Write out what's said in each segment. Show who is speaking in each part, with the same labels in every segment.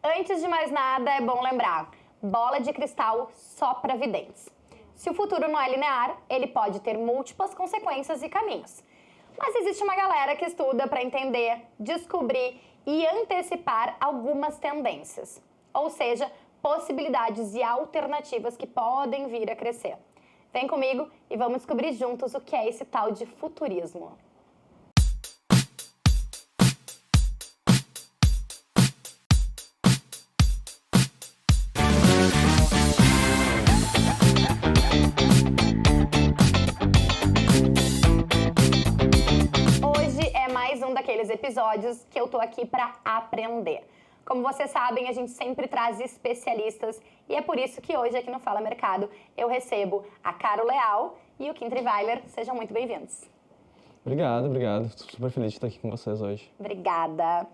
Speaker 1: Antes de mais nada, é bom lembrar, bola de cristal só para videntes. Se o futuro não é linear, ele pode ter múltiplas consequências e caminhos. Mas existe uma galera que estuda para entender, descobrir e antecipar algumas tendências, ou seja, possibilidades e alternativas que podem vir a crescer. Vem comigo e vamos descobrir juntos o que é esse tal de futurismo. Hoje é mais um daqueles episódios que eu tô aqui para aprender. Como vocês sabem, a gente sempre traz especialistas e é por isso que hoje aqui no Fala Mercado eu recebo a Caro Leal e o Kim Triweiler. Sejam muito bem-vindos.
Speaker 2: Obrigado. Estou super feliz de estar aqui com vocês hoje.
Speaker 1: Obrigada.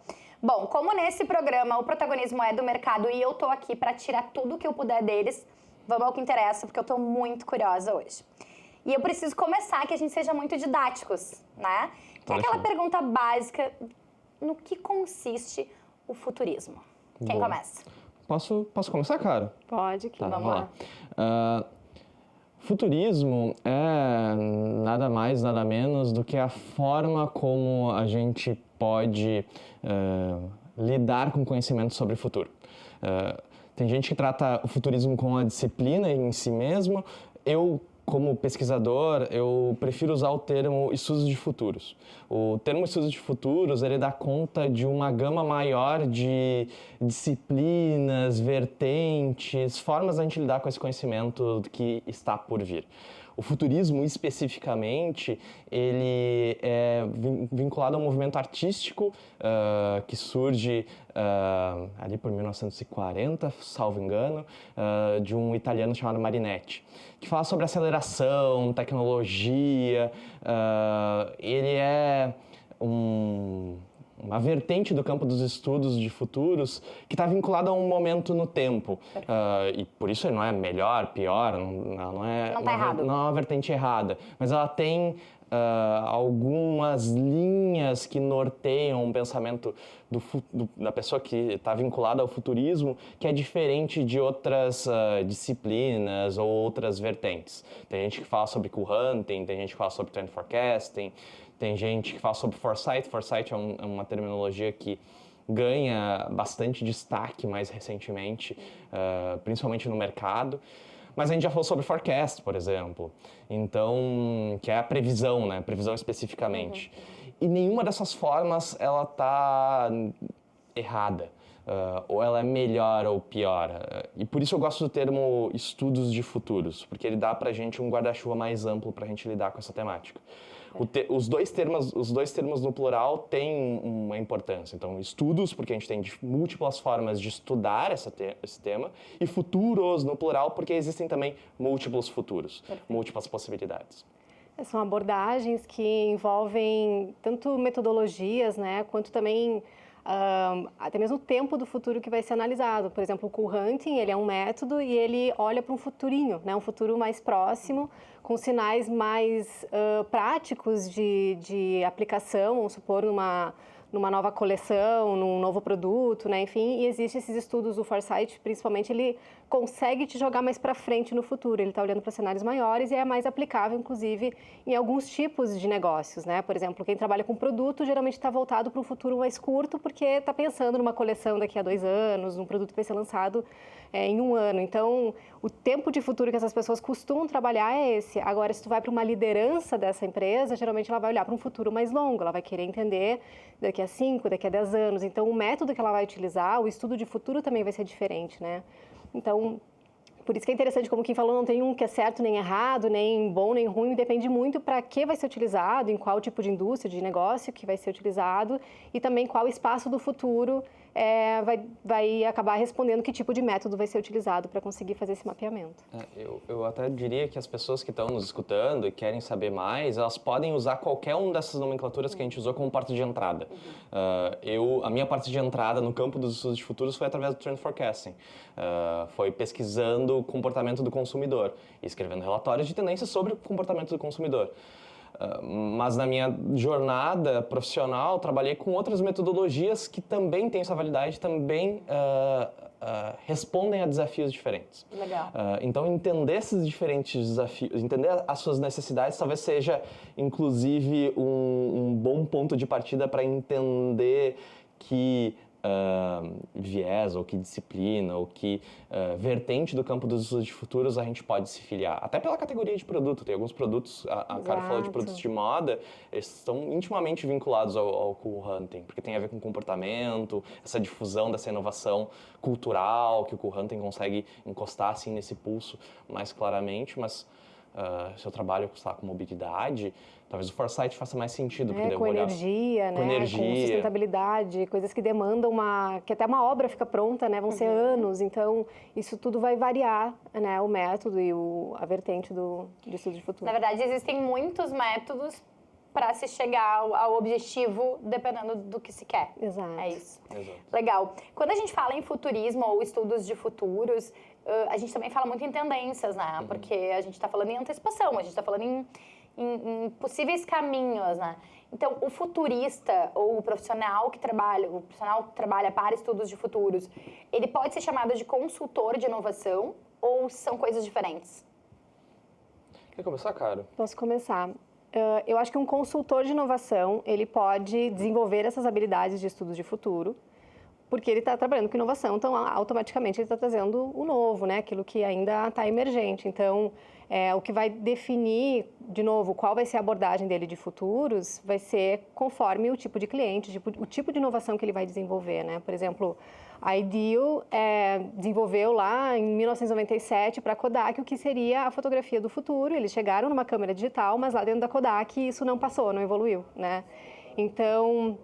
Speaker 1: Bom, como nesse programa o protagonismo é do mercado e eu tô aqui para tirar tudo que eu puder deles, vamos ao que interessa, porque eu tô muito curiosa hoje. E eu preciso começar que a gente seja muito didáticos, né? Que é aquela pergunta básica, no que consiste o futurismo? Quem começa?
Speaker 2: Posso começar, Caro?
Speaker 1: Pode, Kim.
Speaker 2: Tá,
Speaker 1: Vamos lá.
Speaker 2: Futurismo é nada mais, nada menos do que a forma como a gente pode lidar com conhecimento sobre o futuro. Tem gente que trata o futurismo como uma disciplina em si mesmo. Como pesquisador, eu prefiro usar o termo estudos de futuros. O termo estudos de futuros, ele dá conta de uma gama maior de disciplinas, vertentes, formas de a gente lidar com esse conhecimento que está por vir. O futurismo, especificamente, ele é vinculado a um movimento artístico que surge ali por 1940, salvo engano, de um italiano chamado Marinetti, que fala sobre aceleração, tecnologia. Ele é uma vertente do campo dos estudos de futuros que está vinculada a um momento no tempo. E por isso ele não é melhor, pior, não é uma vertente errada, mas ela tem algumas linhas que norteiam um pensamento da pessoa que está vinculada ao futurismo, que é diferente de outras disciplinas ou outras vertentes. Tem gente que fala sobre cool hunting, tem gente que fala sobre trend forecasting, tem gente que fala sobre foresight. Foresight é uma terminologia que ganha bastante destaque mais recentemente, principalmente no mercado. Mas a gente já falou sobre forecast, por exemplo, então, que é a previsão, né? Previsão especificamente. E nenhuma dessas formas ela está errada. Ou ela é melhor ou pior. E por isso eu gosto do termo estudos de futuros, porque ele dá pra gente um guarda-chuva mais amplo pra gente lidar com essa temática. Os dois termos no plural têm uma importância. Então, estudos, porque a gente tem múltiplas formas de estudar esse tema, e futuros no plural, porque existem também múltiplos futuros, múltiplas possibilidades.
Speaker 3: São abordagens que envolvem tanto metodologias, né, quanto também até mesmo o tempo do futuro que vai ser analisado. Por exemplo, o cool hunting, ele é um método e ele olha para um futurinho, né, um futuro mais próximo, com sinais mais práticos de aplicação, vamos supor, numa nova coleção, num novo produto, né? Enfim, e existem esses estudos, o Foresight, principalmente, ele consegue te jogar mais para frente no futuro, ele está olhando para cenários maiores e é mais aplicável, inclusive, em alguns tipos de negócios, né? Por exemplo, quem trabalha com produto geralmente está voltado para um futuro mais curto, porque está pensando numa coleção daqui a 2 anos, um produto que vai ser lançado em 1 ano. Então, o tempo de futuro que essas pessoas costumam trabalhar é esse. Agora, se tu vai para uma liderança dessa empresa, geralmente ela vai olhar para um futuro mais longo, ela vai querer entender daqui a 5, daqui a 10 anos. Então, o método que ela vai utilizar, o estudo de futuro também vai ser diferente, né? Então, por isso que é interessante, como quem falou, não tem um que é certo nem errado, nem bom nem ruim, depende muito para que vai ser utilizado, em qual tipo de indústria, de negócio que vai ser utilizado e também qual espaço do futuro vai acabar respondendo que tipo de método vai ser utilizado para conseguir fazer esse mapeamento.
Speaker 2: Eu até diria que as pessoas que estão nos escutando e querem saber mais, elas podem usar qualquer uma dessas nomenclaturas que a gente usou como porta de entrada. A minha porta de entrada no campo dos estudos de futuros foi através do Trend Forecasting. Foi pesquisando o comportamento do consumidor e escrevendo relatórios de tendências sobre o comportamento do consumidor. Mas na minha jornada profissional, trabalhei com outras metodologias que também têm essa validade, também respondem a desafios diferentes.
Speaker 1: Legal.
Speaker 2: Então, entender esses diferentes desafios, entender as suas necessidades, talvez seja, inclusive, um bom ponto de partida para entender que viés, ou que disciplina, ou que vertente do campo dos estudos de futuros a gente pode se filiar. Até pela categoria de produto. Tem alguns produtos, a Caro falou de produtos de moda, eles estão intimamente vinculados ao cool hunting, porque tem a ver com comportamento, essa difusão dessa inovação cultural, que o cool hunting consegue encostar assim nesse pulso mais claramente, mas se eu trabalho com mobilidade, talvez o foresight faça mais sentido. Porque
Speaker 3: com energia,
Speaker 2: com energia,
Speaker 3: com sustentabilidade, coisas que demandam que até uma obra fica pronta, né? Vão ser anos, então isso tudo vai variar, né? O método e a vertente do estudo de futuro.
Speaker 1: Na verdade, existem muitos métodos para se chegar ao objetivo, dependendo do que se quer.
Speaker 3: Exato.
Speaker 1: É isso.
Speaker 2: Exato.
Speaker 1: Legal. Quando a gente fala em futurismo ou estudos de futuros, a gente também fala muito em tendências, né? Porque a gente está falando em antecipação, a gente está falando em possíveis caminhos, né? Então, o futurista ou o profissional que trabalha para estudos de futuros, ele pode ser chamado de consultor de inovação ou são coisas diferentes?
Speaker 2: Quer começar, Caro?
Speaker 3: Posso começar. Eu acho que um consultor de inovação, ele pode desenvolver essas habilidades de estudos de futuro, porque ele está trabalhando com inovação, então automaticamente ele está trazendo o novo, né? Aquilo que ainda está emergente. Então, o que vai definir, de novo, qual vai ser a abordagem dele de futuros, vai ser conforme o tipo de cliente, o tipo de inovação que ele vai desenvolver, né? Por exemplo, a Ideal desenvolveu lá em 1997 para a Kodak o que seria a fotografia do futuro. Eles chegaram numa câmera digital, mas lá dentro da Kodak isso não passou, não evoluiu, né? Então,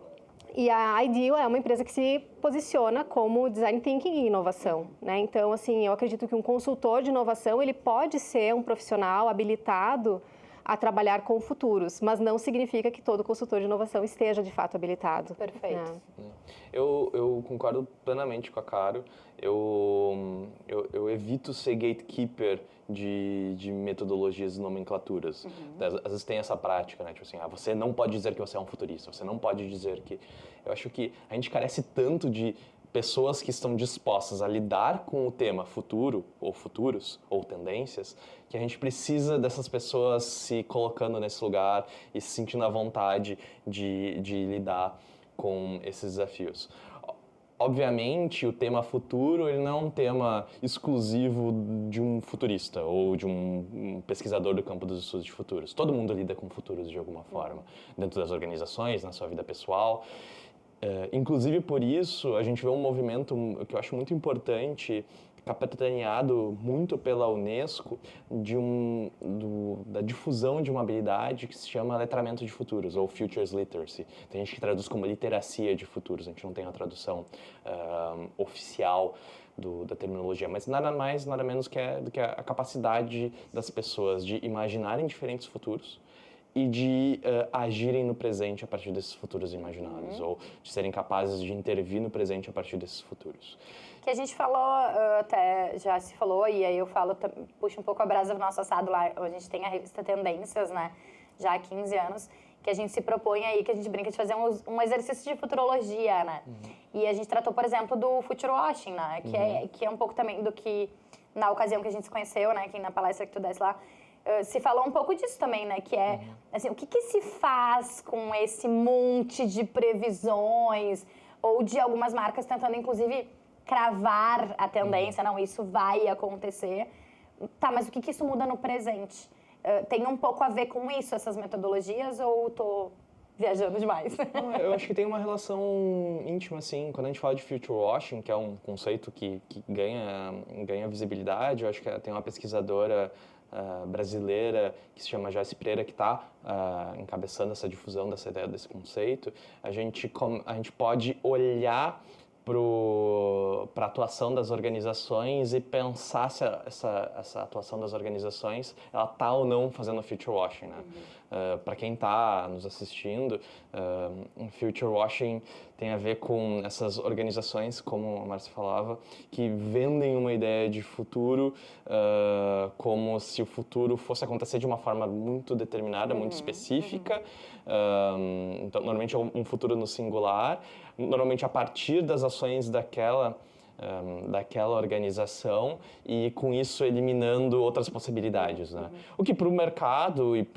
Speaker 3: e a Ideal é uma empresa que se posiciona como design thinking e inovação, né? Então, assim, eu acredito que um consultor de inovação, ele pode ser um profissional habilitado a trabalhar com futuros, mas não significa que todo consultor de inovação esteja, de fato, habilitado.
Speaker 1: Perfeito.
Speaker 2: Eu concordo plenamente com a Caro. Eu evito ser gatekeeper de metodologias e nomenclaturas. Às vezes tem essa prática, né? Tipo assim, você não pode dizer que você é um futurista, você não pode dizer que... Eu acho que a gente carece tanto de pessoas que estão dispostas a lidar com o tema futuro, ou futuros, ou tendências, que a gente precisa dessas pessoas se colocando nesse lugar e se sentindo à vontade de lidar com esses desafios. Obviamente, o tema futuro ele não é um tema exclusivo de um futurista ou de um pesquisador do campo dos estudos de futuros. Todo mundo lida com futuros de alguma forma, dentro das organizações, na sua vida pessoal. Inclusive, por isso, a gente vê um movimento que eu acho muito importante, capitaneado muito pela Unesco, da difusão de uma habilidade que se chama letramento de futuros, ou Futures Literacy. Tem gente que traduz como literacia de futuros, a gente não tem a tradução oficial da terminologia, mas nada mais, nada menos do que a capacidade das pessoas de imaginarem diferentes futuros e de agirem no presente a partir desses futuros imaginados, ou de serem capazes de intervir no presente a partir desses futuros.
Speaker 1: Que a gente falou, até já se falou, e aí eu falo, puxo um pouco a brasa do nosso assado lá, a gente tem a revista Tendências, né, já há 15 anos, que a gente se propõe aí, que a gente brinca de fazer um exercício de futurologia, né, e a gente tratou, por exemplo, do future washing, né, que é um pouco também do que, na ocasião que a gente se conheceu, né, que na palestra que tu desse lá, se falou um pouco disso também, né? Que é, assim, o que se faz com esse monte de previsões ou de algumas marcas tentando, inclusive, cravar a tendência, não, isso vai acontecer. Tá, mas o que isso muda no presente? Tem um pouco a ver com isso, essas metodologias, ou tô viajando demais?
Speaker 2: Não, eu acho que tem uma relação íntima, assim. Quando a gente fala de future washing, que é um conceito que ganha visibilidade, eu acho que tem uma pesquisadora brasileira que se chama Joyce Pereira, que está encabeçando essa difusão dessa ideia, desse conceito. A gente pode olhar para a atuação das organizações e pensar se essa atuação das organizações ela está ou não fazendo future washing, né? Para quem está nos assistindo, future washing tem a ver com essas organizações, como a Márcia falava, que vendem uma ideia de futuro como se o futuro fosse acontecer de uma forma muito determinada, muito específica. Então, normalmente é um futuro no singular, normalmente a partir das ações daquela organização e com isso eliminando outras possibilidades, né? O que para o mercado e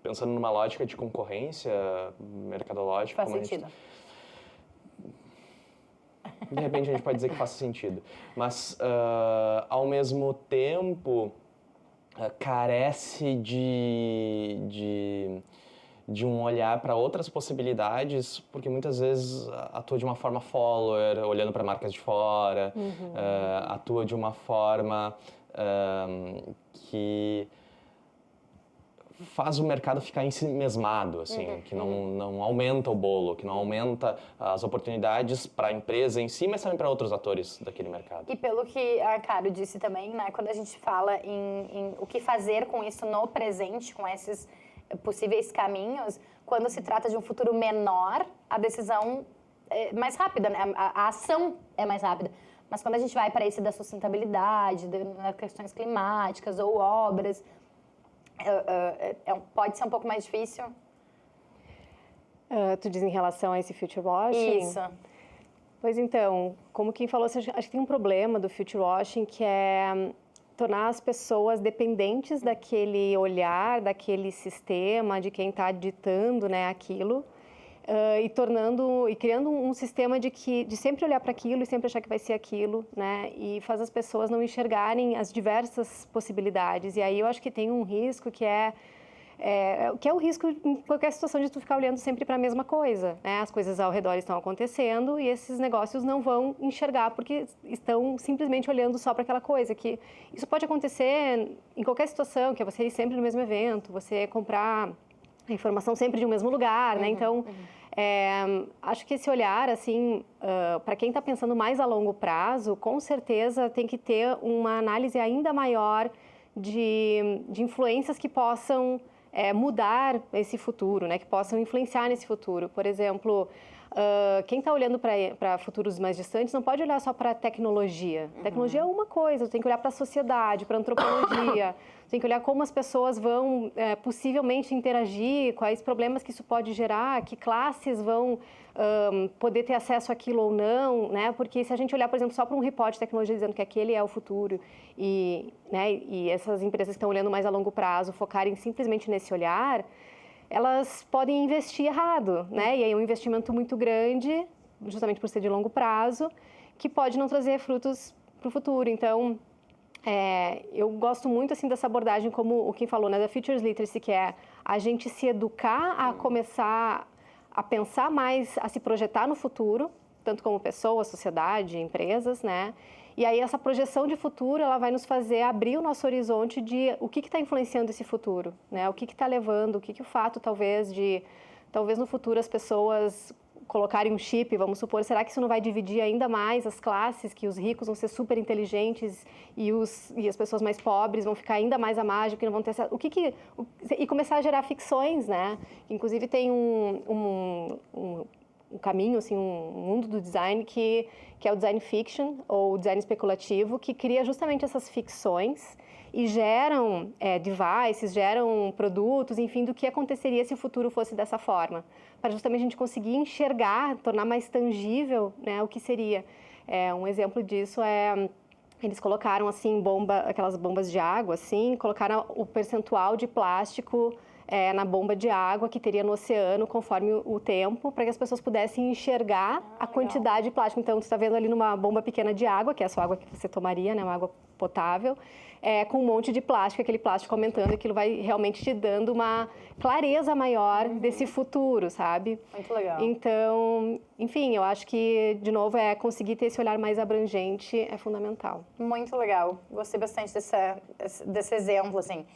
Speaker 2: pensando numa lógica de concorrência mercadológica...
Speaker 1: Faz sentido.
Speaker 2: De repente a gente pode dizer que faz sentido, mas ao mesmo tempo carece de um olhar para outras possibilidades, porque muitas vezes atua de uma forma follower, olhando para marcas de fora, atua de uma forma que faz o mercado ficar ensimesmado, assim, que não aumenta o bolo, que não aumenta as oportunidades para a empresa em si, mas também para outros atores daquele mercado.
Speaker 1: E pelo que a Caro disse também, né, quando a gente fala em o que fazer com isso no presente, com esses possíveis caminhos, quando se trata de um futuro menor, a decisão é mais rápida, né? A ação é mais rápida. Mas quando a gente vai para esse da sustentabilidade, de questões climáticas ou obras, pode ser um pouco mais difícil?
Speaker 3: Tu diz em relação a esse future washing?
Speaker 1: Isso.
Speaker 3: Pois então, como quem falou, acho que tem um problema do future washing que é tornar as pessoas dependentes daquele olhar, daquele sistema, de quem está ditando, né, aquilo, e criando um sistema de sempre olhar para aquilo e sempre achar que vai ser aquilo, né, e faz as pessoas não enxergarem as diversas possibilidades. E aí eu acho que tem um risco que é o risco em qualquer situação de tu ficar olhando sempre para a mesma coisa, né? As coisas ao redor estão acontecendo e esses negócios não vão enxergar porque estão simplesmente olhando só para aquela coisa. Que isso pode acontecer em qualquer situação, que é você ir sempre no mesmo evento, você comprar a informação sempre de um mesmo lugar, né? Então, acho que esse olhar, assim, para quem está pensando mais a longo prazo, com certeza tem que ter uma análise ainda maior de influências que possam mudar esse futuro, né? Que possam influenciar nesse futuro. Por exemplo, quem está olhando para futuros mais distantes não pode olhar só para a tecnologia. Tecnologia é uma coisa, tem que olhar para a sociedade, para a antropologia, tem que olhar como as pessoas vão possivelmente interagir, quais problemas que isso pode gerar, que classes vão poder ter acesso àquilo ou não, né? Porque se a gente olhar, por exemplo, só para um report de tecnologia dizendo que aquele é o futuro e essas empresas que estão olhando mais a longo prazo focarem simplesmente nesse olhar, elas podem investir errado, né? E aí é um investimento muito grande, justamente por ser de longo prazo, que pode não trazer frutos para o futuro. Então, eu gosto muito assim dessa abordagem, como o Kim falou, né, da Futures Literacy, que é a gente se educar a começar a pensar mais, a se projetar no futuro, tanto como pessoa, sociedade, empresas, né? E aí essa projeção de futuro, ela vai nos fazer abrir o nosso horizonte de o que está influenciando esse futuro, né? O que está levando, o que o fato talvez no futuro as pessoas colocarem um chip, vamos supor, será que isso não vai dividir ainda mais as classes, que os ricos vão ser super inteligentes e as pessoas mais pobres vão ficar ainda mais à margem, porque não vão ter acesso... E começar a gerar ficções, né? Inclusive tem um caminho, assim, um mundo do design que é o design fiction, ou design especulativo, que cria justamente essas ficções e geram devices, geram produtos, enfim, do que aconteceria se o futuro fosse dessa forma, para justamente a gente conseguir enxergar, tornar mais tangível, né, o que seria. Um exemplo disso eles colocaram, assim, aquelas bombas de água, assim, colocaram o percentual de plástico na bomba de água que teria no oceano conforme o tempo, para que as pessoas pudessem enxergar a quantidade de plástico. Então, você está vendo ali numa bomba pequena de água, que é a sua água que você tomaria, né, uma água potável, com um monte de plástico, aquele plástico aumentando, aquilo vai realmente te dando uma clareza maior desse futuro, sabe?
Speaker 1: Muito legal.
Speaker 3: Então, enfim, eu acho que, de novo, conseguir ter esse olhar mais abrangente é fundamental.
Speaker 1: Muito legal. Gostei bastante desse exemplo, assim.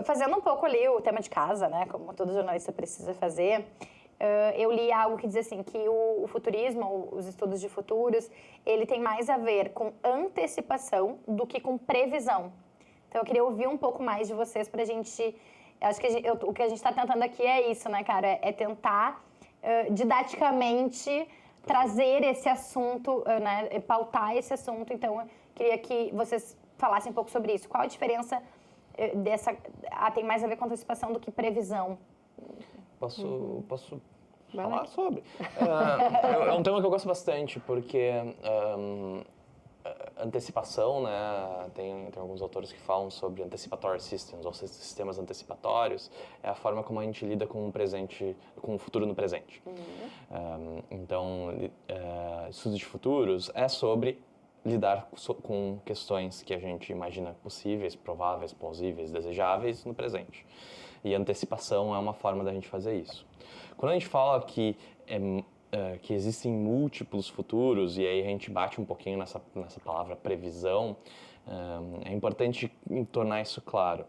Speaker 1: Fazendo um pouco ali o tema de casa, né, como todo jornalista precisa fazer, eu li algo que diz assim, que o futurismo, os estudos de futuros, ele tem mais a ver com antecipação do que com previsão. Então, eu queria ouvir um pouco mais de vocês pra gente... Acho que o que a gente está tentando aqui é isso, né, cara? É tentar, didaticamente, trazer esse assunto, né? Pautar esse assunto. Então, eu queria que vocês falassem um pouco sobre isso. Qual a diferença dessa... tem mais a ver com antecipação do que previsão?
Speaker 2: Posso falar sobre? É um tema que eu gosto bastante, porque antecipação, né, tem alguns autores que falam sobre anticipatory systems, ou sistemas antecipatórios, é a forma como a gente lida com o presente, com o futuro no presente. Então, estudos de futuros é sobre lidar com questões que a gente imagina possíveis, prováveis, plausíveis, desejáveis no presente. E antecipação é uma forma da gente fazer isso. Quando a gente fala que existem múltiplos futuros, e aí a gente bate um pouquinho nessa palavra previsão, é importante tornar isso claro.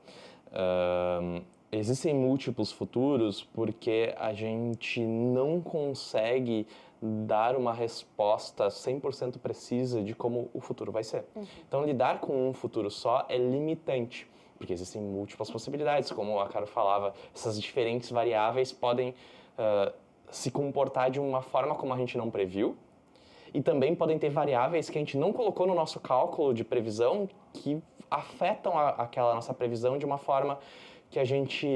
Speaker 2: Existem múltiplos futuros porque a gente não consegue dar uma resposta 100% precisa de como o futuro vai ser. Então, lidar com um futuro só é limitante, porque existem múltiplas possibilidades, como a Caro falava, essas diferentes variáveis podem se comportar de uma forma como a gente não previu, e também podem ter variáveis que a gente não colocou no nosso cálculo de previsão que afetam aquela nossa previsão de uma forma que a gente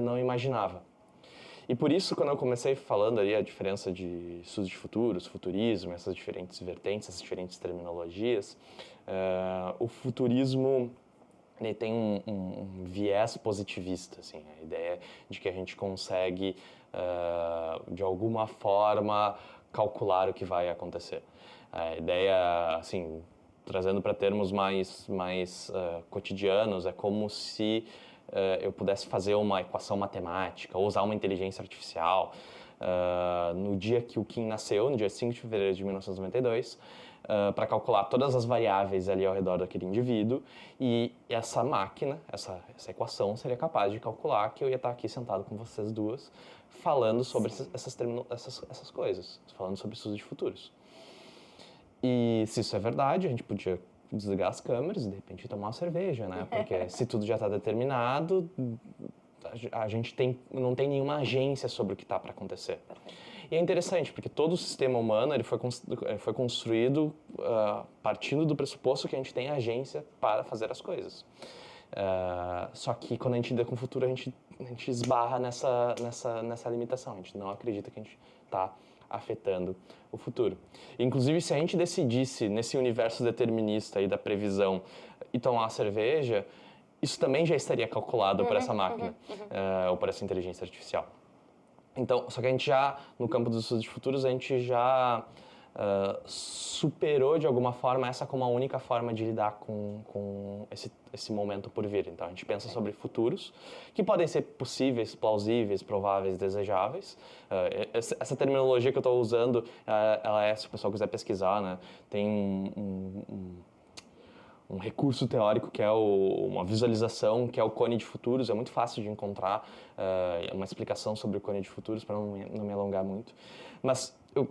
Speaker 2: não imaginava. E por isso, quando eu comecei falando ali a diferença de estudos de futuros, futurismo, essas diferentes vertentes, essas diferentes terminologias, o futurismo ele tem um viés positivista, assim, a ideia de que a gente consegue, de alguma forma, calcular o que vai acontecer. A ideia, assim, trazendo para termos mais cotidianos, é como se eu pudesse fazer uma equação matemática ou usar uma inteligência artificial. No dia que o Kim nasceu, no dia 5 de fevereiro de 1992, para calcular todas as variáveis ali ao redor daquele indivíduo, e essa máquina, essa equação seria capaz de calcular que eu ia estar aqui sentado com vocês duas, falando sobre essas coisas, falando sobre estudos de futuros. E se isso é verdade, a gente podia desligar as câmeras e de repente tomar uma cerveja, né? Porque se tudo já está determinado, a gente não tem nenhuma agência sobre o que está para acontecer. E é interessante, porque todo o sistema humano ele foi construído partindo do pressuposto que a gente tem agência para fazer as coisas. Só que quando a gente lida com o futuro, a gente esbarra nessa limitação. A gente não acredita que a gente está afetando o futuro. Inclusive, se a gente decidisse, nesse universo determinista aí da previsão, e tomar uma cerveja, isso também já estaria calculado por essa máquina, ou por essa inteligência artificial. Então, só que a gente já, no campo dos estudos de futuros, a gente já superou de alguma forma essa como a única forma de lidar com esse momento por vir. Então, a gente pensa sobre futuros que podem ser possíveis, plausíveis, prováveis, desejáveis. Essa terminologia que eu estou usando, ela se o pessoal quiser pesquisar, né, tem um recurso teórico que é uma visualização, que é o cone de futuros. É muito fácil de encontrar uma explicação sobre o cone de futuros, para não me alongar muito. Mas eu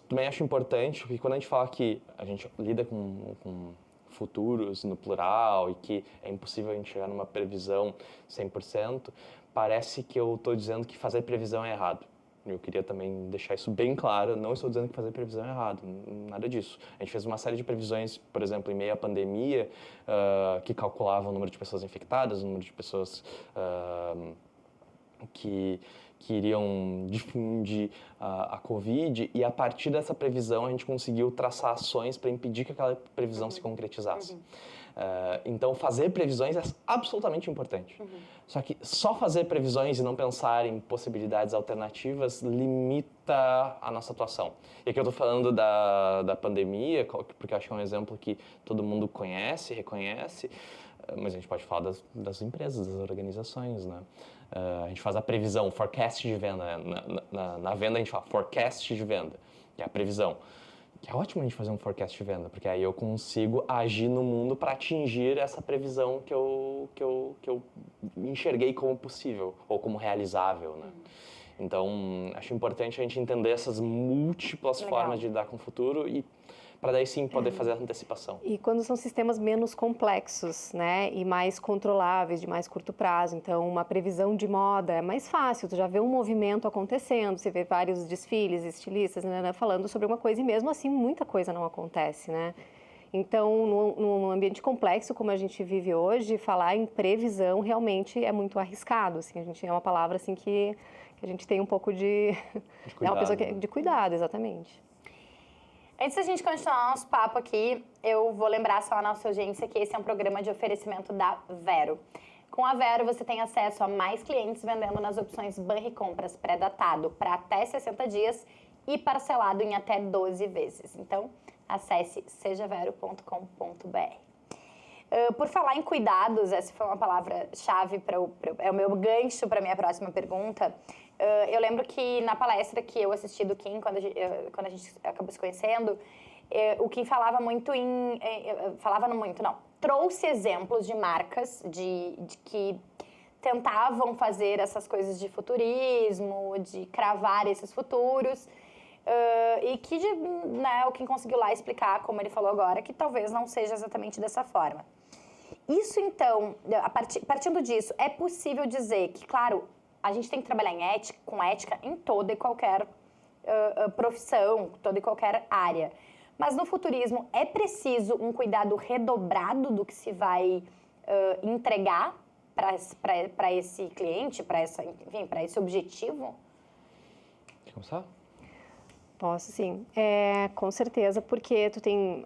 Speaker 2: também acho importante que quando a gente fala que a gente lida com futuros no plural e que é impossível a gente chegar numa previsão 100%, parece que eu estou dizendo que fazer previsão é errado. Eu queria também deixar isso bem claro, não estou dizendo que fazer previsão é errado, nada disso. A gente fez uma série de previsões, por exemplo, em meio à pandemia, que calculavam o número de pessoas infectadas, o número de pessoas que iriam difundir a Covid, e a partir dessa previsão a gente conseguiu traçar ações para impedir que aquela previsão se concretizasse. Então, fazer previsões é absolutamente importante. Só que só fazer previsões e não pensar em possibilidades alternativas limita a nossa atuação. E aqui eu estou falando da pandemia, porque eu acho que é um exemplo que todo mundo conhece, reconhece, mas a gente pode falar das empresas, das organizações, né? A gente faz a previsão, forecast de venda. Na venda a gente fala forecast de venda, que é a previsão. Que é ótimo a gente fazer um forecast de venda, porque aí eu consigo agir no mundo para atingir essa previsão que eu enxerguei como possível ou como realizável, né? Então, acho importante a gente entender essas múltiplas formas de lidar com o futuro e para daí sim poder fazer a antecipação.
Speaker 3: E quando são sistemas menos complexos, né, e mais controláveis, de mais curto prazo, então uma previsão de moda é mais fácil, tu já vê um movimento acontecendo, você vê vários desfiles, estilistas, né, falando sobre uma coisa e mesmo assim muita coisa não acontece, né? Então, num ambiente complexo como a gente vive hoje, falar em previsão realmente é muito arriscado, assim, a gente é uma palavra assim que a gente tem um pouco de
Speaker 2: cuidado,
Speaker 3: é uma pessoa que, de cuidado, exatamente.
Speaker 1: Antes da gente continuar nosso papo aqui, eu vou lembrar só a nossa audiência que esse é um programa de oferecimento da Vero. Com a Vero, você tem acesso a mais clientes vendendo nas opções Banricompras pré-datado para até 60 dias e parcelado em até 12 vezes. Então, acesse sejavero.com.br. Por falar em cuidados, essa foi uma palavra-chave é o meu gancho para a minha próxima pergunta. Eu lembro que na palestra que eu assisti do Kim, quando a gente acabou se conhecendo, o Kim falava muito trouxe exemplos de marcas de que tentavam fazer essas coisas de futurismo, de cravar esses futuros, e que o Kim conseguiu lá explicar, como ele falou agora, que talvez não seja exatamente dessa forma. Isso, então, partindo disso, é possível dizer que, claro, a gente tem que trabalhar com ética em toda e qualquer profissão, toda e qualquer área. Mas no futurismo é preciso um cuidado redobrado do que se vai entregar para esse cliente, para esse objetivo?
Speaker 2: Quer começar?
Speaker 3: Posso, sim. Com certeza, porque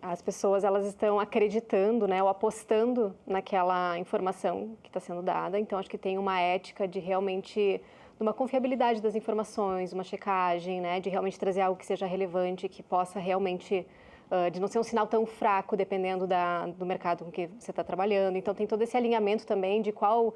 Speaker 3: as pessoas, elas estão acreditando, né, ou apostando naquela informação que está sendo dada. Então, acho que tem uma ética de realmente, de uma confiabilidade das informações, uma checagem, né, de realmente trazer algo que seja relevante, que possa realmente, de não ser um sinal tão fraco, dependendo do mercado com que você está trabalhando. Então, tem todo esse alinhamento também de qual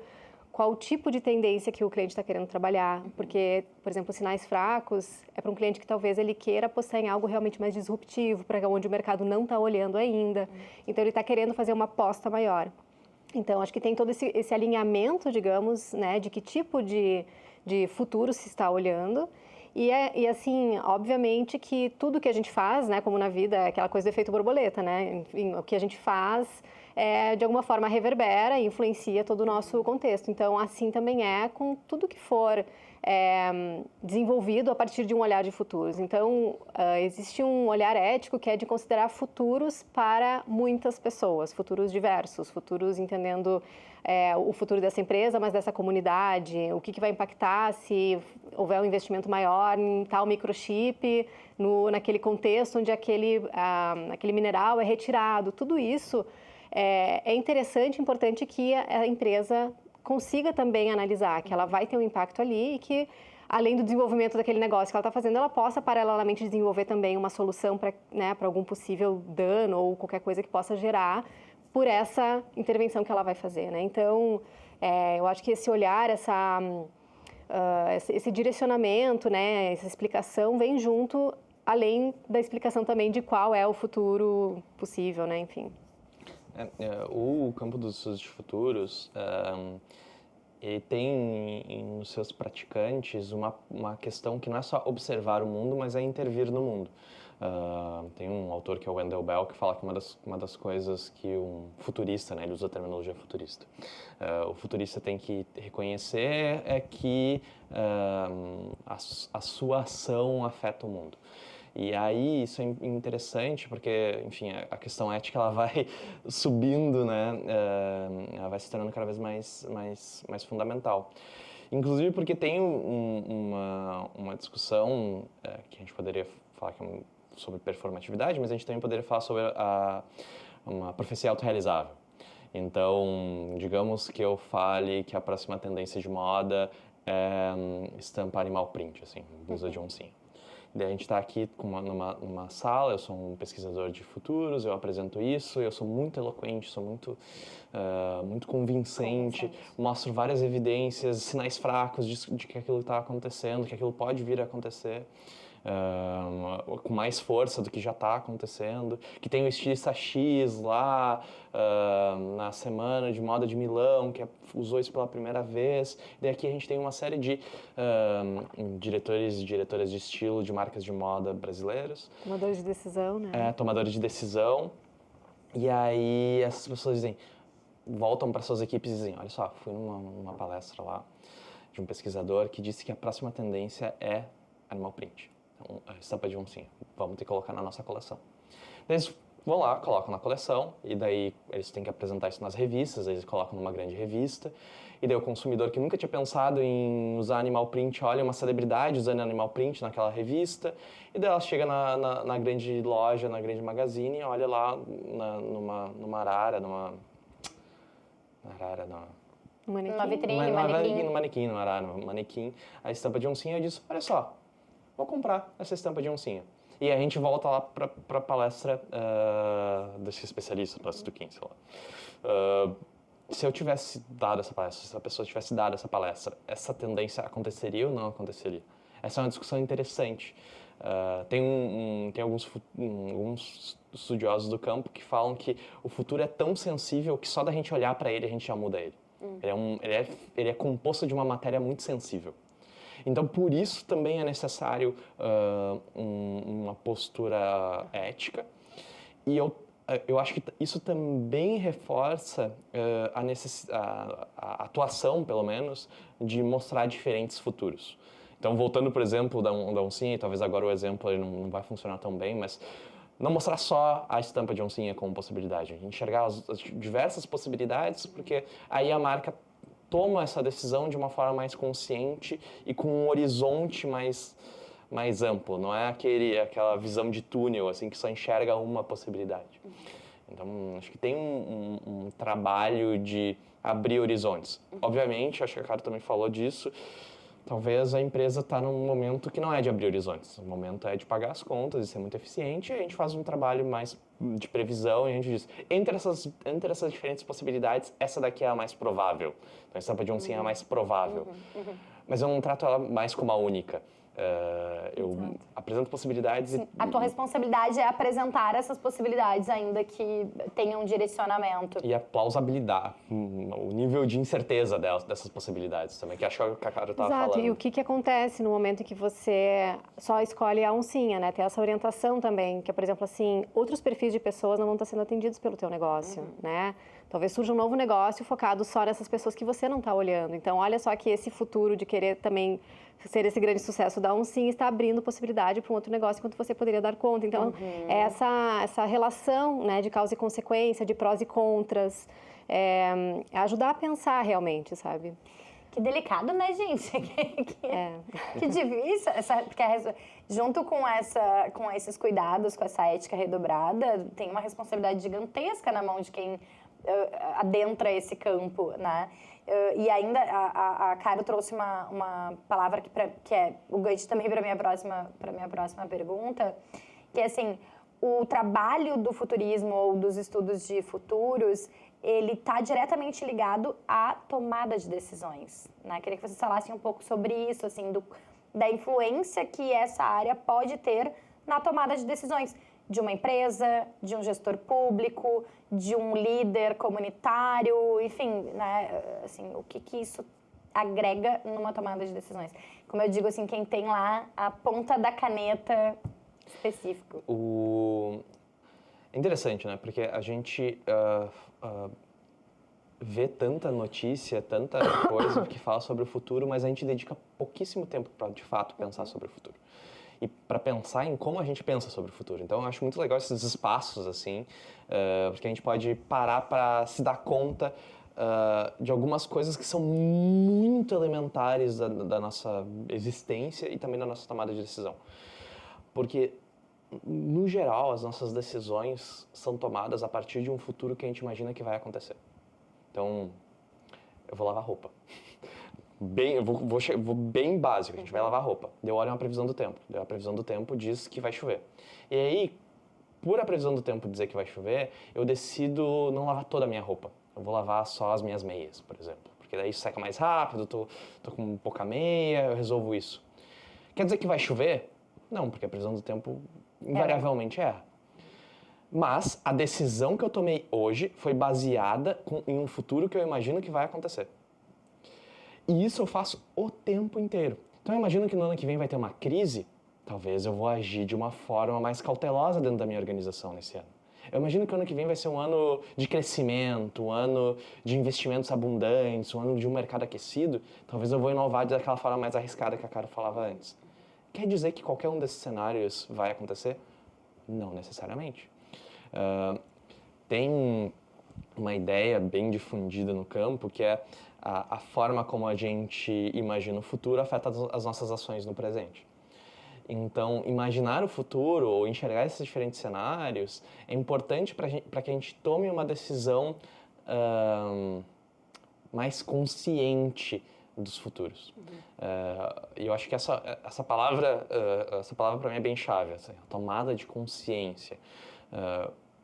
Speaker 3: tipo de tendência que o cliente está querendo trabalhar, porque, por exemplo, sinais fracos é para um cliente que talvez ele queira apostar em algo realmente mais disruptivo, para onde o mercado não está olhando ainda, então ele está querendo fazer uma aposta maior. Então, acho que tem todo esse alinhamento, digamos, né, de que tipo de futuro se está olhando. E assim, obviamente que tudo que a gente faz, né, como na vida, é aquela coisa do efeito borboleta, né? Enfim, o que a gente faz, de alguma forma, reverbera e influencia todo o nosso contexto. Então, assim também é com tudo que for desenvolvido a partir de um olhar de futuros. Então, existe um olhar ético que é de considerar futuros para muitas pessoas, futuros diversos, futuros entendendo o futuro dessa empresa, mas dessa comunidade, o que vai impactar se houver um investimento maior em tal microchip, naquele contexto onde aquele mineral é retirado. Tudo isso é interessante, importante que a empresa consiga também analisar, que ela vai ter um impacto ali e que, além do desenvolvimento daquele negócio que ela está fazendo, ela possa paralelamente desenvolver também uma solução para algum possível dano ou qualquer coisa que possa gerar por essa intervenção que ela vai fazer, né? Então, eu acho que esse olhar, esse direcionamento, né, essa explicação vem junto, além da explicação também de qual é o futuro possível, né? Enfim.
Speaker 2: O campo dos estudos de futuros ele tem nos seus praticantes uma questão que não é só observar o mundo, mas é intervir no mundo. Tem um autor que é o Wendell Bell que fala que uma das coisas que um futurista, né, ele usa a terminologia futurista, o futurista tem que reconhecer é que a sua ação afeta o mundo. E aí isso é interessante porque, enfim, a questão ética ela vai subindo, né? Ela vai se tornando cada vez mais fundamental. Inclusive porque tem uma discussão que a gente poderia falar que é sobre performatividade, mas a gente também poderia falar sobre uma profecia autorrealizável. Então, digamos que eu fale que a próxima tendência de moda é estampa animal print, assim, blusa de oncinha. Daí a gente está aqui numa sala, eu sou um pesquisador de futuros, eu apresento isso, eu sou muito eloquente, sou muito convincente, mostro várias evidências, sinais fracos de que aquilo está acontecendo, que aquilo pode vir a acontecer. com mais força do que já está acontecendo, que tem o estilista X lá na Semana de Moda de Milão, que usou isso pela primeira vez. E aqui a gente tem uma série de diretores e diretoras de estilo de marcas de moda brasileiros.
Speaker 3: Tomadores de decisão, né?
Speaker 2: Tomadores de decisão. E aí essas pessoas voltam para suas equipes e dizem, olha só, fui numa palestra lá de um pesquisador que disse que a próxima tendência é animal print. Então, a estampa de oncinha. Vamos ter que colocar na nossa coleção. Eles vão lá, colocam na coleção, e daí eles têm que apresentar isso nas revistas, eles colocam numa grande revista, e daí o consumidor que nunca tinha pensado em usar animal print, olha uma celebridade usando animal print naquela revista, e daí ela chega na grande loja, na grande magazine, e olha lá numa arara, numa
Speaker 1: vitrine,
Speaker 2: num manequim, a estampa de oncinha, e eu disse, olha só, vou comprar essa estampa de oncinha. E a gente volta lá para a palestra desse especialista, palestra do Kinsey lá. Se eu tivesse dado essa palestra, se a pessoa tivesse dado essa palestra, essa tendência aconteceria ou não aconteceria? Essa é uma discussão interessante. Tem alguns estudiosos do campo que falam que o futuro é tão sensível que só da gente olhar para ele a gente já muda ele. Ele é composto de uma matéria muito sensível. Então, por isso também é necessário uma postura ética. E eu acho que isso também reforça a atuação, pelo menos, de mostrar diferentes futuros. Então, voltando, por exemplo, da oncinha, e talvez agora o exemplo ele não vai funcionar tão bem, mas não mostrar só a estampa de oncinha como possibilidade. Enxergar as diversas possibilidades, porque aí a marca toma essa decisão de uma forma mais consciente e com um horizonte mais amplo. Não é aquela visão de túnel, assim, que só enxerga uma possibilidade. Então, acho que tem um trabalho de abrir horizontes. Obviamente, acho que a Caro também falou disso, talvez a empresa está num momento que não é de abrir horizontes. O momento é de pagar as contas e ser muito eficiente. E a gente faz um trabalho mais de previsão e a gente diz, entre essas diferentes possibilidades, essa daqui é a mais provável. Então, a estampa de oncinha é a mais provável. Mas eu não trato ela mais como a única. Eu apresento possibilidades.
Speaker 1: A tua responsabilidade é apresentar essas possibilidades, ainda que tenham um direcionamento.
Speaker 2: E a plausibilidade, o nível de incerteza dessas possibilidades também, que acho que a Caro estava falando.
Speaker 3: Exato, e o que acontece no momento em que você só escolhe a oncinha, né? Tem essa orientação também, que é, por exemplo, assim, outros perfis de pessoas não vão estar sendo atendidos pelo teu negócio, né? Talvez surja um novo negócio focado só nessas pessoas que você não está olhando. Então, olha só que esse futuro de querer também ser esse grande sucesso da oncinha está abrindo possibilidade para um outro negócio enquanto você poderia dar conta. Então, é essa relação, né, de causa e consequência, de prós e contras, é ajudar a pensar realmente, sabe?
Speaker 1: Que delicado, né, gente? Que difícil. Junto com esses cuidados, com essa ética redobrada, tem uma responsabilidade gigantesca na mão de quem adentra esse campo, né? E ainda a Caro trouxe uma palavra que é o gancho também para minha próxima pergunta, que é assim, o trabalho do futurismo ou dos estudos de futuros, ele está diretamente ligado à tomada de decisões, né? Queria que vocês falassem um pouco sobre isso, assim, da influência que essa área pode ter na tomada de decisões de uma empresa, de um gestor público, de um líder comunitário, enfim, né? Assim, o que isso agrega numa tomada de decisões. Como eu digo, assim, quem tem lá a ponta da caneta específico.
Speaker 2: É interessante, né? Porque a gente vê tanta notícia, tanta coisa que fala sobre o futuro, mas a gente dedica pouquíssimo tempo para, de fato, pensar sobre o futuro. E para pensar em como a gente pensa sobre o futuro. Então, eu acho muito legal esses espaços, assim, porque a gente pode parar para se dar conta de algumas coisas que são muito elementares da nossa existência e também da nossa tomada de decisão. Porque, no geral, as nossas decisões são tomadas a partir de um futuro que a gente imagina que vai acontecer. Então, eu vou lavar roupa. Eu vou bem básico, a gente vai lavar roupa. Eu olho uma previsão do tempo. A previsão do tempo diz que vai chover. E aí, por a previsão do tempo dizer que vai chover, eu decido não lavar toda a minha roupa. Eu vou lavar só as minhas meias, por exemplo. Porque daí seca mais rápido, tô com pouca meia, eu resolvo isso. Quer dizer que vai chover? Não, porque a previsão do tempo invariavelmente erra. Mas a decisão que eu tomei hoje foi baseada em um futuro que eu imagino que vai acontecer. E isso eu faço o tempo inteiro. Então eu imagino que no ano que vem vai ter uma crise, talvez eu vou agir de uma forma mais cautelosa dentro da minha organização nesse ano. Eu imagino que o ano que vem vai ser um ano de crescimento, um ano de investimentos abundantes, um ano de um mercado aquecido. Talvez eu vou inovar daquela forma mais arriscada que a Caro falava antes. Quer dizer que qualquer um desses cenários vai acontecer? Não necessariamente. Tem uma ideia bem difundida no campo que é a forma como a gente imagina o futuro afeta as nossas ações no presente. Então, imaginar o futuro ou enxergar esses diferentes cenários é importante para que a gente tome uma decisão mais consciente dos futuros. E eu acho que essa palavra para mim é bem chave, assim, a tomada de consciência.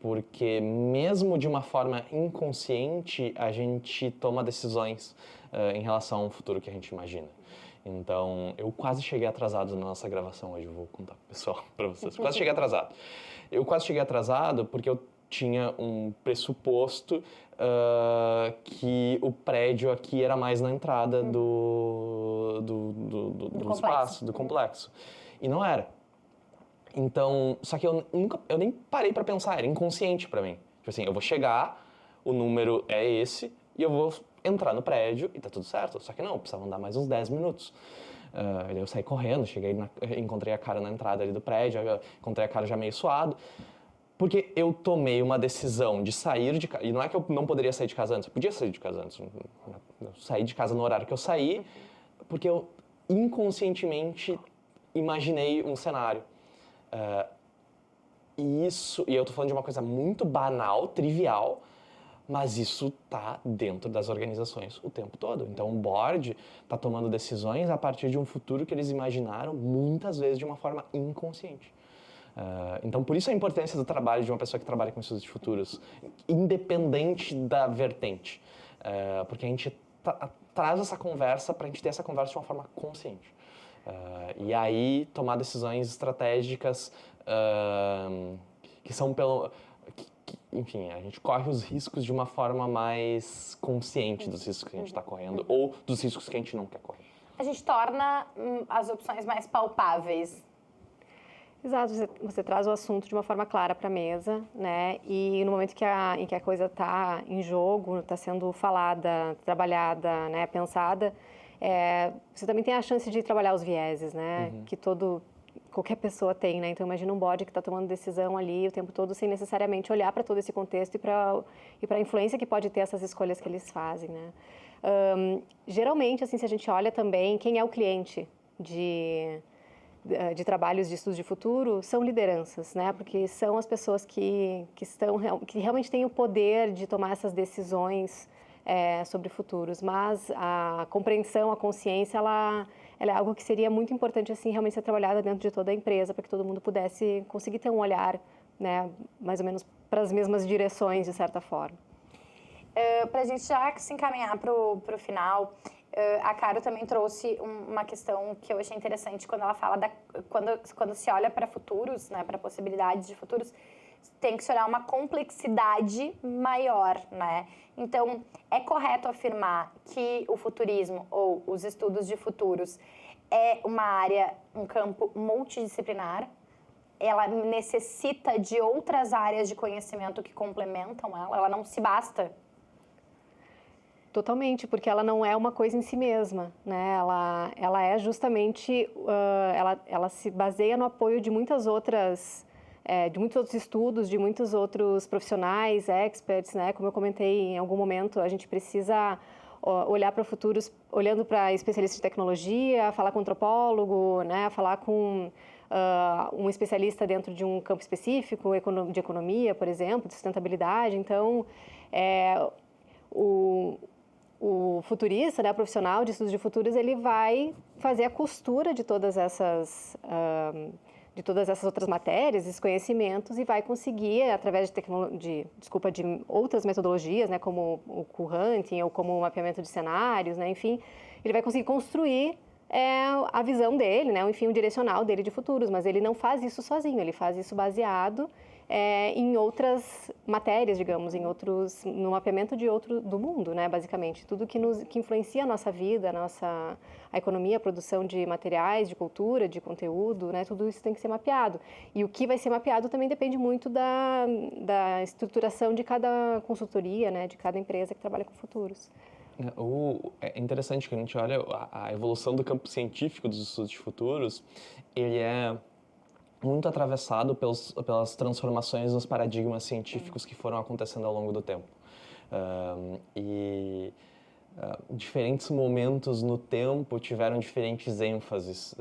Speaker 2: Porque mesmo de uma forma inconsciente, a gente toma decisões em relação ao futuro que a gente imagina. Então, eu quase cheguei atrasado na nossa gravação hoje, eu vou contar pro pessoal, para vocês. Quase cheguei atrasado. Eu quase cheguei atrasado porque eu tinha um pressuposto que o prédio aqui era mais na entrada do espaço, do complexo. E não era. Então, só que eu nem parei para pensar, era inconsciente para mim. Tipo assim, eu vou chegar, o número é esse, e eu vou entrar no prédio e tá tudo certo. Só que não, eu precisava andar mais uns 10 minutos. Eu saí correndo, encontrei a cara na entrada ali do prédio, encontrei a cara já meio suado. Porque eu tomei uma decisão de sair de casa, e não é que eu não poderia sair de casa antes, eu podia sair de casa antes. Eu saí de casa no horário que eu saí, porque eu inconscientemente imaginei um cenário. E eu tô falando de uma coisa muito banal, trivial, mas isso tá dentro das organizações o tempo todo. Então o board tá tomando decisões a partir de um futuro que eles imaginaram muitas vezes de uma forma inconsciente. Então por isso a importância do trabalho de uma pessoa que trabalha com estudos de futuros, independente da vertente. Porque a gente traz essa conversa para a gente ter essa conversa de uma forma consciente. E aí tomar decisões estratégicas que são enfim, a gente corre os riscos de uma forma mais consciente dos riscos que a gente está correndo ou dos riscos que a gente não quer correr.
Speaker 1: A gente torna as opções mais palpáveis.
Speaker 3: Exato, você traz o assunto de uma forma clara para a mesa, né? E no momento em que a coisa está em jogo, está sendo falada, trabalhada, né, pensada, você também tem a chance de trabalhar os vieses, né? Que qualquer pessoa tem, né? Então imagina um board que está tomando decisão ali o tempo todo sem necessariamente olhar para todo esse contexto e para a influência que pode ter essas escolhas que eles fazem, né? Geralmente, assim, se a gente olha também quem é o cliente de trabalhos de estudos de futuro, são lideranças, né? Porque são as pessoas que realmente têm o poder de tomar essas decisões sobre futuros, mas a compreensão, a consciência, ela é algo que seria muito importante, assim, realmente ser trabalhada dentro de toda a empresa, para que todo mundo pudesse conseguir ter um olhar, né, mais ou menos para as mesmas direções, de certa forma.
Speaker 1: Para a gente já se encaminhar para o final, a Caro também trouxe uma questão que eu achei interessante quando ela fala quando se olha para futuros, né, para possibilidades de futuros, tem que se olhar uma complexidade maior, né? Então, é correto afirmar que o futurismo ou os estudos de futuros é uma área, um campo multidisciplinar? Ela necessita de outras áreas de conhecimento que complementam ela? Ela não se basta?
Speaker 3: Totalmente, porque ela não é uma coisa em si mesma, né? Ela é justamente, ela se baseia no apoio de muitos outros estudos, de muitos outros profissionais, experts, né? Como eu comentei em algum momento, a gente precisa olhar para futuros, olhando para especialistas de tecnologia, falar com antropólogo, né? Falar com um especialista dentro de um campo específico, de economia, por exemplo, de sustentabilidade. Então, o futurista, né, profissional de estudos de futuros, ele vai fazer a costura de todas essas outras matérias, esses conhecimentos, e vai conseguir, através de outras metodologias, né, como o Q-Hunting ou como o mapeamento de cenários, né, enfim, ele vai conseguir construir é a visão dele, né? Enfim, o direcional dele de futuros, mas ele não faz isso sozinho, ele faz isso baseado em outras matérias, digamos, no mapeamento do mundo, né? Basicamente, tudo que influencia a nossa vida, a economia, a produção de materiais, de cultura, de conteúdo, né? Tudo isso tem que ser mapeado. E o que vai ser mapeado também depende muito da estruturação de cada consultoria, né? De cada empresa que trabalha com futuros.
Speaker 2: É interessante que a gente olha a evolução do campo científico dos estudos de futuros, ele é muito atravessado pelas transformações nos paradigmas científicos que foram acontecendo ao longo do tempo. Diferentes momentos no tempo tiveram diferentes ênfases,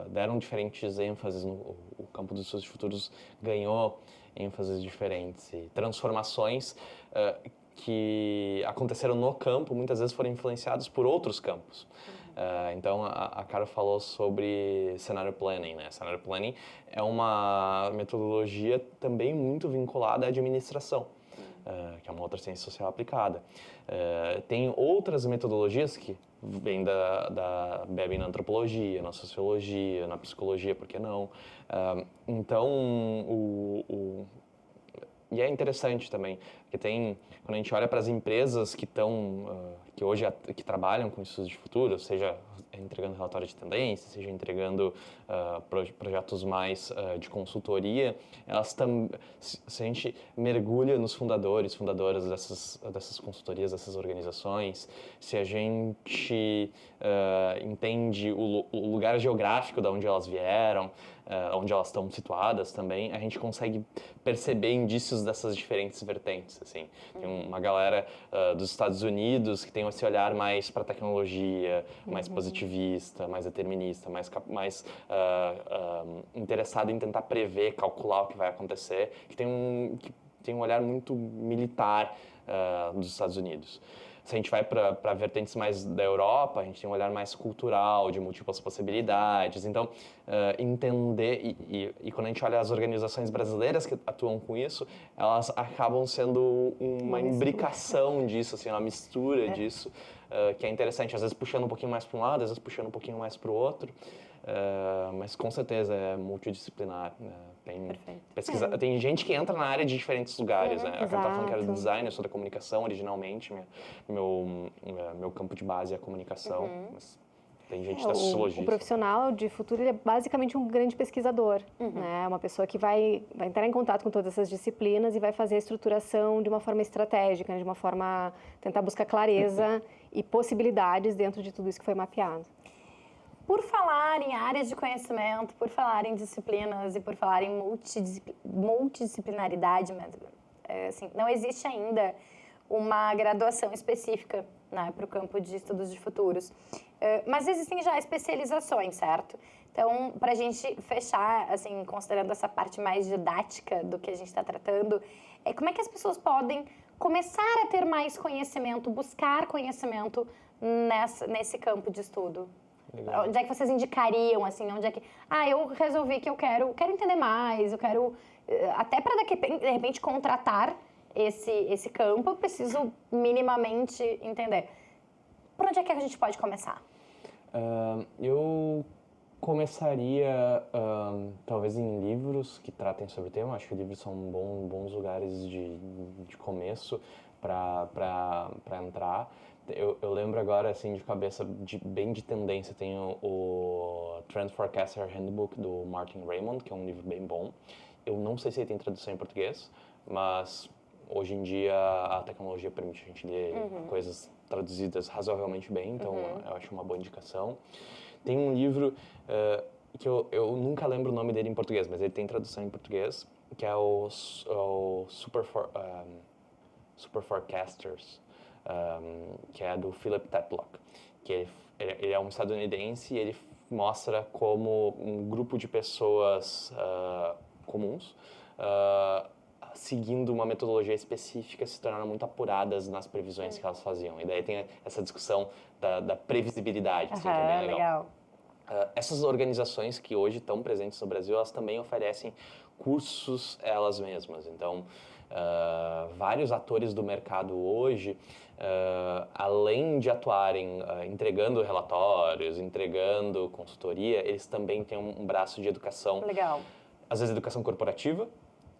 Speaker 2: deram diferentes ênfases, o campo dos estudos de futuros ganhou ênfases diferentes e transformações que aconteceram no campo, muitas vezes foram influenciados por outros campos. Então, a Caro falou sobre Scenario Planning, né? Scenario Planning é uma metodologia também muito vinculada à administração, que é uma outra ciência social aplicada. Tem outras metodologias que bebem na antropologia, na sociologia, na psicologia, por que não? E é interessante também, porque quando a gente olha para as empresas que hoje trabalham com estudos de futuro, seja entregando relatório de tendência, seja entregando projetos mais de consultoria, se a gente mergulha nos fundadoras dessas consultorias, dessas organizações, se a gente entende o lugar geográfico de onde elas vieram, onde elas estão situadas também, a gente consegue perceber indícios dessas diferentes vertentes, assim. Tem uma galera dos Estados Unidos que tem esse olhar mais para a tecnologia, mais positivista, mais determinista, mais interessado em tentar prever, calcular o que vai acontecer, que tem um olhar muito militar dos Estados Unidos. Se a gente vai para vertentes mais da Europa, a gente tem um olhar mais cultural, de múltiplas possibilidades. Então, entender, e quando a gente olha as organizações brasileiras que atuam com isso, elas acabam sendo uma imbricação disso, assim, uma mistura disso, que é interessante, às vezes puxando um pouquinho mais para um lado, às vezes puxando um pouquinho mais para o outro. Mas com certeza é multidisciplinar. Tem gente que entra na área de diferentes lugares. Né? A Carol estava falando que era do design, eu sou da comunicação originalmente. Meu campo de base é a comunicação, mas tem gente da sociologia.
Speaker 3: O profissional de futuro ele é basicamente um grande pesquisador. Né? Uma pessoa que vai entrar em contato com todas essas disciplinas e vai fazer a estruturação de uma forma estratégica, de uma forma tentar buscar clareza e possibilidades dentro de tudo isso que foi mapeado.
Speaker 1: Por falar em áreas de conhecimento, por falar em disciplinas e por falar em multidisciplinaridade, assim, não existe ainda uma graduação específica, né, para o campo de estudos de futuros. Mas existem já especializações, certo? Então, para a gente fechar, assim, considerando essa parte mais didática do que a gente está tratando, como é que as pessoas podem começar a ter mais conhecimento, buscar conhecimento nesse campo de estudo? Legal. Onde é que vocês indicariam, assim, onde é que... eu resolvi que eu quero entender mais, eu quero... Até para, de repente, contratar esse campo, eu preciso minimamente entender. Por onde é que a gente pode começar?
Speaker 2: Eu começaria, talvez, em livros que tratem sobre o tema. Acho que livros são bons lugares de começo para entrar. Eu lembro agora, assim, de cabeça, bem de tendência, tem o Trend Forecaster Handbook, do Martin Raymond, que é um livro bem bom. Eu não sei se ele tem tradução em português, mas hoje em dia a tecnologia permite a gente ler coisas traduzidas razoavelmente bem, então eu acho uma boa indicação. Tem um livro que eu nunca lembro o nome dele em português, mas ele tem tradução em português, que é o Super Forecasters, que é do Philip Tetlock, que ele é um estadunidense e ele mostra como um grupo de pessoas comuns, seguindo uma metodologia específica, se tornaram muito apuradas nas previsões que elas faziam. E daí tem essa discussão da previsibilidade, assim, que é bem legal. Essas organizações que hoje estão presentes no Brasil, elas também oferecem recursos elas mesmas. Então, vários atores do mercado hoje, além de atuarem entregando relatórios, entregando consultoria, eles também têm um braço de educação.
Speaker 1: Legal.
Speaker 2: Às vezes educação corporativa,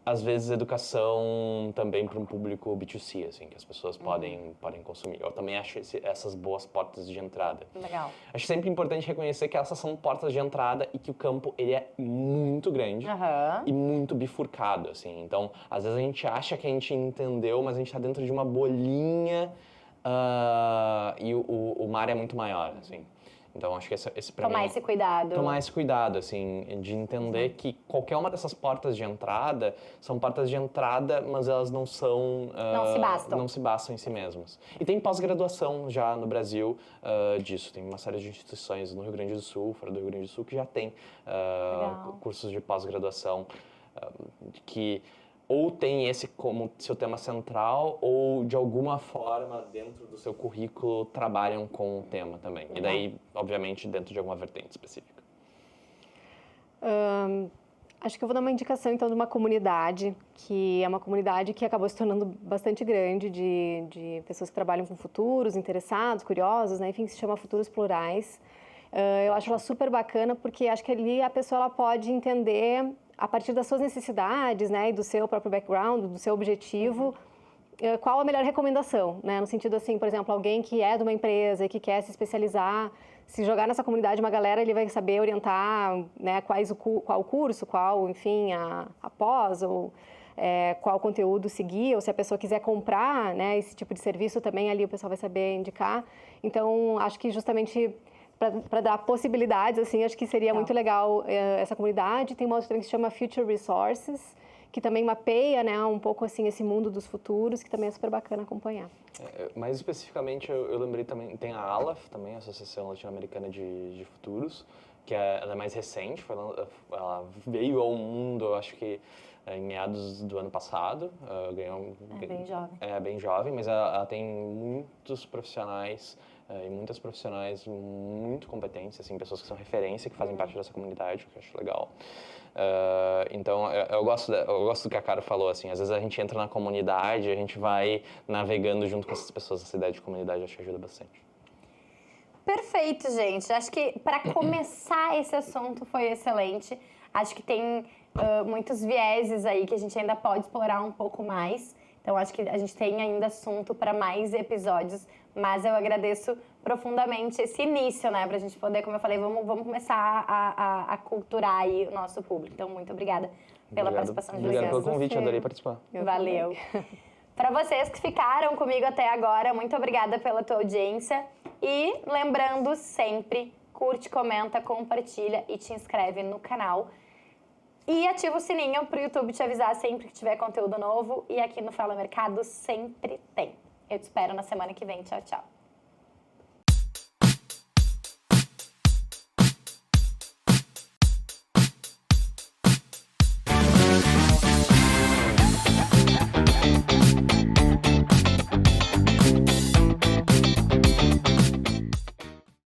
Speaker 2: às vezes educação também para um público B2C, assim, que as pessoas podem consumir. Eu também acho essas boas portas de entrada.
Speaker 1: Legal.
Speaker 2: Acho sempre importante reconhecer que essas são portas de entrada e que o campo ele é muito grande e muito bifurcado, assim. Então, às vezes a gente acha que a gente entendeu, mas a gente está dentro de uma bolinha e o mar é muito maior, assim. Então, acho que esse pra mim...
Speaker 1: Tomar esse cuidado.
Speaker 2: Tomar esse cuidado, assim, de entender que qualquer uma dessas portas de entrada são portas de entrada, mas elas não são...
Speaker 1: não se bastam.
Speaker 2: Não se bastam em si mesmas. E tem pós-graduação já no Brasil disso. Tem uma série de instituições no Rio Grande do Sul, fora do Rio Grande do Sul, que já tem cursos de pós-graduação que... ou tem esse como seu tema central, ou de alguma forma, dentro do seu currículo, trabalham com o tema também. E daí, obviamente, dentro de alguma vertente específica.
Speaker 3: Acho que eu vou dar uma indicação, então, de uma comunidade, que é uma comunidade que acabou se tornando bastante grande, de pessoas que trabalham com futuros, interessados, curiosos, né? Enfim, se chama Futuros Plurais. Eu acho ela super bacana, porque acho que ali a pessoa ela pode entender... a partir das suas necessidades, né, e do seu próprio background, do seu objetivo, qual a melhor recomendação, né? No sentido assim, por exemplo, alguém que é de uma empresa e que quer se especializar, se jogar nessa comunidade uma galera, ele vai saber orientar, né, qual o curso, enfim, a pós, ou qual conteúdo seguir, ou se a pessoa quiser comprar, né, esse tipo de serviço também ali o pessoal vai saber indicar. Então, acho que justamente... para dar possibilidades, assim, acho que seria muito legal essa comunidade. Tem uma outra também que se chama Future Resources, que também mapeia, né, um pouco assim esse mundo dos futuros, que também é super bacana acompanhar.
Speaker 2: Mais especificamente, eu lembrei também, tem a ALAF, também, a Associação Latino-Americana de Futuros, que ela é mais recente, ela veio ao mundo, eu acho que em meados do ano passado.
Speaker 1: É bem jovem.
Speaker 2: É bem jovem, mas ela tem muitos profissionais e muitas profissionais muito competentes, assim, pessoas que são referência, que fazem parte dessa comunidade, o que eu acho legal. Então, eu gosto do que a Caro falou, assim, às vezes a gente entra na comunidade, a gente vai navegando junto com essas pessoas, essa ideia de comunidade acho que ajuda bastante.
Speaker 1: Perfeito, gente. Acho que para começar esse assunto foi excelente. Acho que tem muitos vieses aí que a gente ainda pode explorar um pouco mais. Então, acho que a gente tem ainda assunto para mais episódios, mas eu agradeço profundamente esse início, né? Pra gente poder, como eu falei, vamos começar a culturar aí o nosso público. Então, muito obrigada pela participação de vocês.
Speaker 2: Obrigado pelo convite, adorei participar.
Speaker 1: Valeu. Para vocês que ficaram comigo até agora, muito obrigada pela tua audiência. E lembrando sempre, curte, comenta, compartilha e te inscreve no canal. E ativa o sininho para o YouTube te avisar sempre que tiver conteúdo novo. E aqui no Fala Mercado sempre tem. Eu te espero na semana que vem. Tchau, tchau.